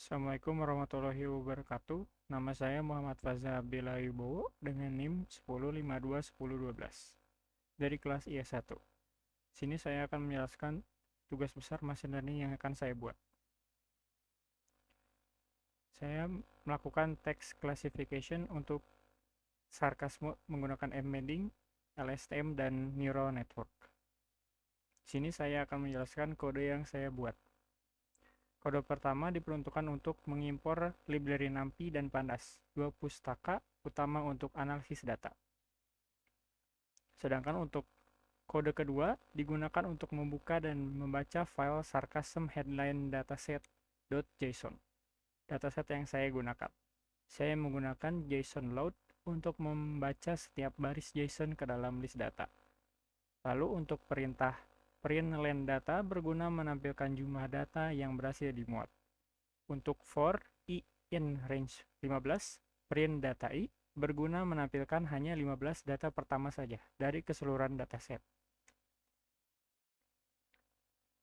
Assalamualaikum warahmatullahi wabarakatuh. Nama saya Muhammad Faza Abdillah Wibowo dengan NIM 10521012 dari kelas IS1. Sini saya akan menjelaskan tugas besar machine learning yang akan saya buat. Saya melakukan text classification untuk sarkasme menggunakan embedding, LSTM, dan neural network. Sini saya akan menjelaskan kode yang saya buat. Kode pertama diperuntukkan untuk mengimpor library NumPy dan Pandas, dua pustaka utama untuk analisis data. Sedangkan untuk kode kedua digunakan untuk membuka dan membaca file sarcasm headline dataset.json. Dataset yang saya gunakan. Saya menggunakan JSON load untuk membaca setiap baris JSON ke dalam list data. Lalu untuk perintah print len data berguna menampilkan jumlah data yang berhasil dimuat. Untuk for i in range 15, print data i berguna menampilkan hanya 15 data pertama saja dari keseluruhan dataset.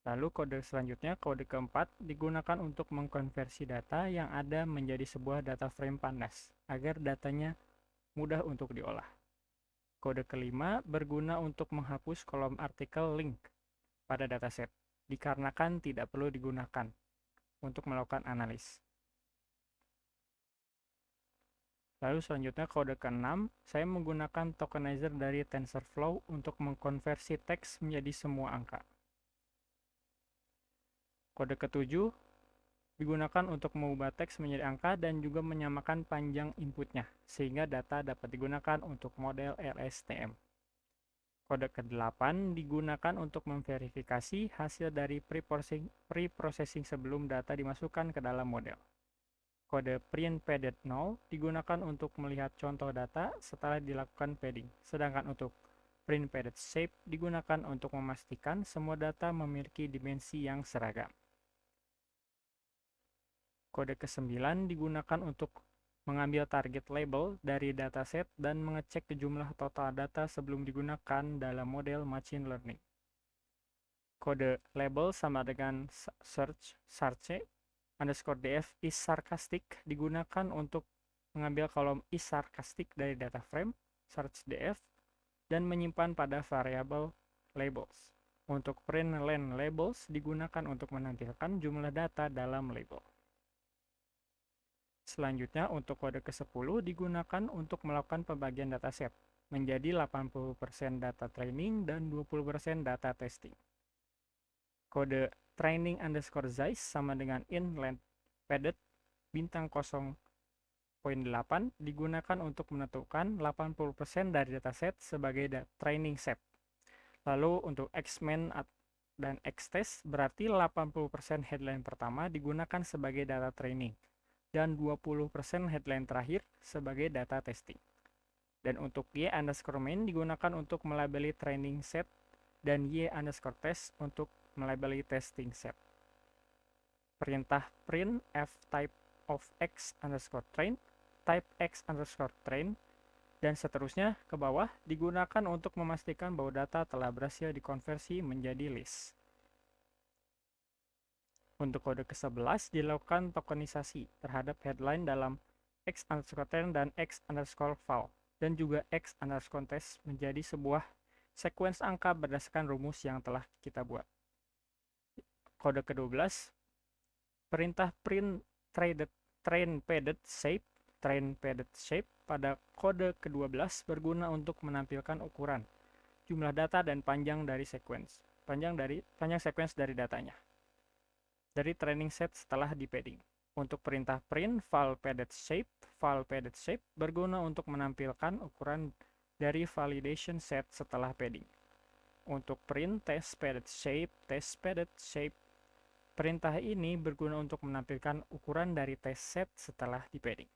Lalu kode selanjutnya, kode keempat, digunakan untuk mengkonversi data yang ada menjadi sebuah data frame Pandas, agar datanya mudah untuk diolah. Kode kelima berguna untuk menghapus kolom artikel link pada dataset, dikarenakan tidak perlu digunakan untuk melakukan analis. Lalu selanjutnya kode ke-6, saya menggunakan tokenizer dari TensorFlow untuk mengkonversi teks menjadi semua angka. Kode ke-7 digunakan untuk mengubah teks menjadi angka dan juga menyamakan panjang inputnya, sehingga data dapat digunakan untuk model LSTM. Kode ke-8 digunakan untuk memverifikasi hasil dari pre-processing sebelum data dimasukkan ke dalam model. Kode print padded null digunakan untuk melihat contoh data setelah dilakukan padding, sedangkan untuk print padded shape digunakan untuk memastikan semua data memiliki dimensi yang seragam. Kode ke-9 digunakan untuk mengambil target label dari dataset dan mengecek jumlah total data sebelum digunakan dalam model machine learning. Kode label sama dengan search underscore df is sarcastic digunakan untuk mengambil kolom is sarcastic dari data frame search df dan menyimpan pada variabel labels. Untuk print len labels digunakan untuk menampilkan jumlah data dalam label. Selanjutnya, untuk kode ke-10 digunakan untuk melakukan pembagian dataset menjadi 80% data training dan 20% data testing. Kode training underscore size sama dengan in length padded bintang 0.8 digunakan untuk menentukan 80% dari dataset sebagai training set. Lalu untuk xmin dan xtest berarti 80% headline pertama digunakan sebagai data training dan 20% headline terakhir sebagai data testing. Dan untuk y underscore main digunakan untuk melabeli training set dan y underscore test untuk melabeli testing set. Perintah print f type of x underscore train, type x underscore train, dan seterusnya ke bawah digunakan untuk memastikan bahwa data telah berhasil dikonversi menjadi list. Untuk kode ke-11 dilakukan tokenisasi terhadap headline dalam x underscore train dan x underscore val, dan juga x underscore test menjadi sebuah sequence angka berdasarkan rumus yang telah kita buat. Kode ke-12, perintah print train padded shape pada kode ke-12 berguna untuk menampilkan ukuran, jumlah data, dan panjang sequence dari datanya dari training set setelah di padding. Untuk perintah print val padded shape berguna untuk menampilkan ukuran dari validation set setelah padding. Untuk print test padded shape, perintah ini berguna untuk menampilkan ukuran dari test set setelah di padding.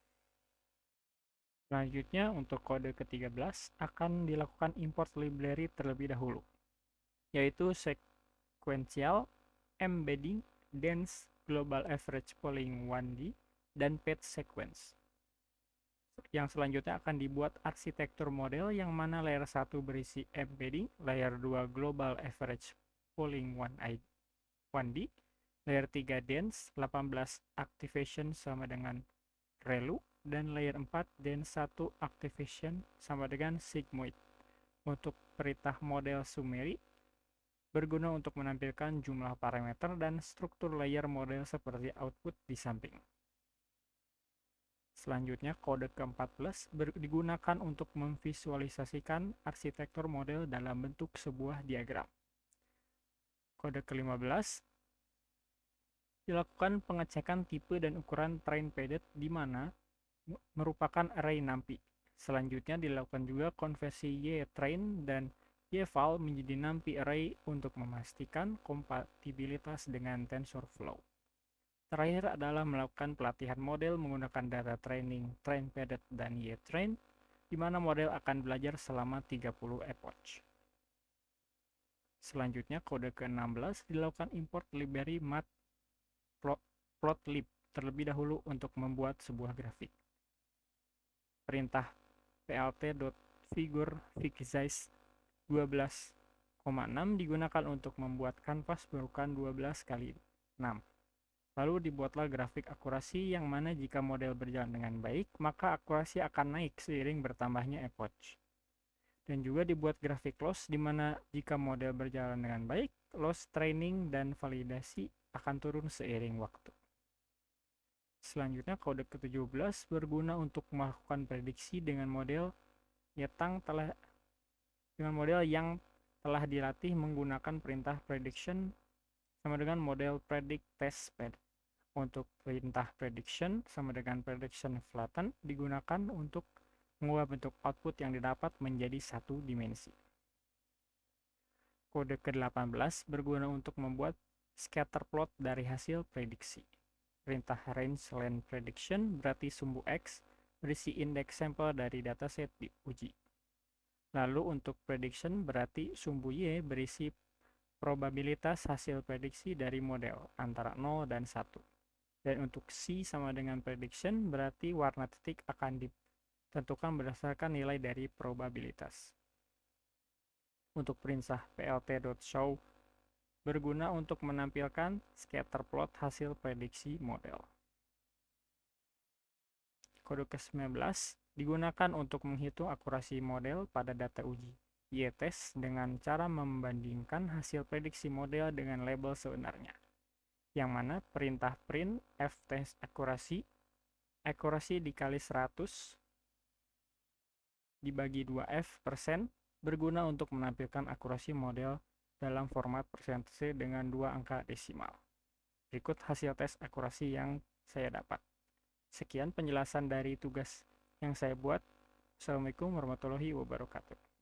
Selanjutnya, untuk kode ke-13 akan dilakukan import library terlebih dahulu, yaitu sequential, embedding, dense, global average polling 1D, dan page sequence. Yang selanjutnya akan dibuat arsitektur model yang mana layer 1 berisi embedding, layer 2 global average polling 1D, Layer 3 dense, 18 activation sama dengan ReLU, dan layer 4 dense 1 activation sama dengan sigmoid. Untuk perintah model summary, berguna untuk menampilkan jumlah parameter dan struktur layer model seperti output di samping. Selanjutnya, kode ke-14 digunakan untuk memvisualisasikan arsitektur model dalam bentuk sebuah diagram. Kode ke-15 dilakukan pengecekan tipe dan ukuran train padded di mana merupakan array NumPy. Selanjutnya dilakukan juga konversi Y-train dan Y-val menjadi NumPy array untuk memastikan kompatibilitas dengan TensorFlow. Terakhir adalah melakukan pelatihan model menggunakan data training, train padded, dan Y-train, di mana model akan belajar selama 30 epoch. Selanjutnya, kode ke-16 dilakukan import library matplotlib terlebih dahulu untuk membuat sebuah grafik. Perintah plt.figure_figsize 12,6 digunakan untuk membuat kanvas berukuran 12 kali 6. Lalu dibuatlah grafik akurasi yang mana jika model berjalan dengan baik, maka akurasi akan naik seiring bertambahnya epoch. Dan juga dibuat grafik loss di mana jika model berjalan dengan baik, loss training dan validasi akan turun seiring waktu. Selanjutnya, kode ke-17 berguna untuk melakukan prediksi dengan model yang telah dilatih menggunakan perintah prediction sama dengan model predict test pad. Untuk perintah prediction sama dengan prediction flatten digunakan untuk mengubah bentuk output yang didapat menjadi satu dimensi. Kode ke-18 berguna untuk membuat scatter plot dari hasil prediksi. Perintah range len prediction berarti sumbu X berisi indeks sampel dari dataset diuji. Lalu untuk prediction berarti sumbu Y berisi probabilitas hasil prediksi dari model antara 0 dan 1. Dan untuk C sama dengan prediction berarti warna titik akan ditentukan berdasarkan nilai dari probabilitas. Untuk perintah plt.show berguna untuk menampilkan scatter plot hasil prediksi model. Kode ke-19 digunakan untuk menghitung akurasi model pada data uji Y-test dengan cara membandingkan hasil prediksi model dengan label sebenarnya, yang mana perintah print ftest akurasi dikali 100 dibagi 2f% berguna untuk menampilkan akurasi model dalam format persentase dengan 2 angka desimal. Berikut hasil tes akurasi yang saya dapat. Sekian penjelasan dari tugas yang saya buat. Assalamualaikum warahmatullahi wabarakatuh.